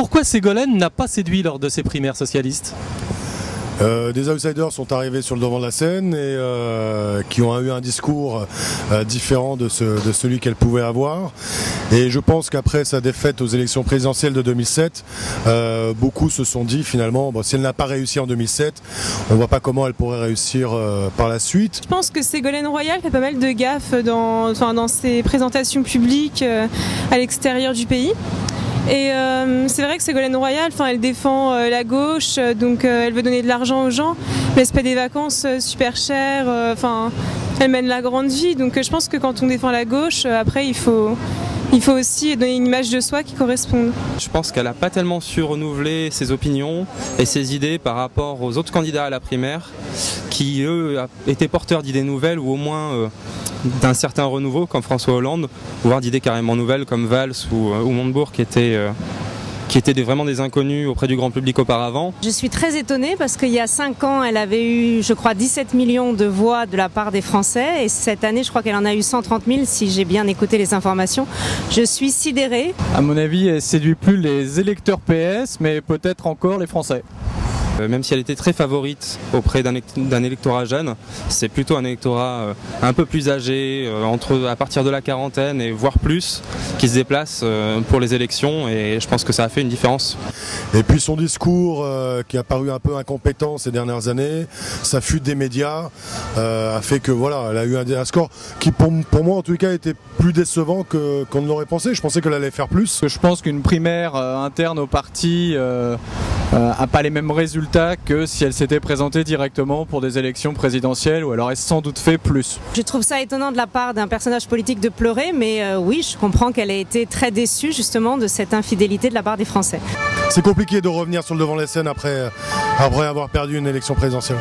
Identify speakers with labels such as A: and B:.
A: Pourquoi Ségolène n'a pas séduit lors de ses primaires socialistes ?
B: Des outsiders sont arrivés sur le devant de la scène et qui ont eu un discours différent de celui qu'elle pouvait avoir. Et je pense qu'après sa défaite aux élections présidentielles de 2007, beaucoup se sont dit finalement, bon, si elle n'a pas réussi en 2007, on ne voit pas comment elle pourrait réussir par la suite.
C: Je pense que Ségolène Royal fait pas mal de gaffes dans ses présentations publiques à l'extérieur du pays. Et c'est vrai que Ségolène Royal, elle défend la gauche, donc elle veut donner de l'argent aux gens, mais elle se paie des vacances super chères, elle mène la grande vie, donc je pense que quand on défend la gauche, après il faut aussi donner une image de soi qui corresponde.
D: Je pense qu'elle n'a pas tellement su renouveler ses opinions et ses idées par rapport aux autres candidats à la primaire qui, eux, étaient porteurs d'idées nouvelles ou au moins d'un certain renouveau comme François Hollande, voire d'idées carrément nouvelles comme Valls ou Montebourg qui étaient vraiment des inconnus auprès du grand public auparavant.
E: Je suis très étonnée parce qu'il y a 5 ans, elle avait eu, je crois, 17 millions de voix de la part des Français et cette année, je crois qu'elle en a eu 130 000 si j'ai bien écouté les informations. Je suis sidérée.
F: À mon avis, elle séduit plus les électeurs PS, mais peut-être encore les Français.
D: Même si elle était très favorite auprès d'un électorat jeune, c'est plutôt un électorat un peu plus âgé, à partir de la quarantaine et voire plus, qui se déplace pour les élections et je pense que ça a fait une différence.
B: Et puis son discours qui a paru un peu incompétent ces dernières années, sa fuite des médias a fait que voilà, elle a eu un score qui pour moi en tout cas était plus décevant qu'on ne l'aurait pensé. Je pensais qu'elle allait faire plus.
F: Je pense qu'une primaire interne au parti n'a pas les mêmes résultats que si elle s'était présentée directement pour des élections présidentielles où elle aurait sans doute fait plus.
E: Je trouve ça étonnant de la part d'un personnage politique de pleurer, mais oui, je comprends qu'elle ait été très déçue justement de cette infidélité de la part des Français.
B: C'est compliqué de revenir sur le devant de la scène après avoir perdu une élection présidentielle.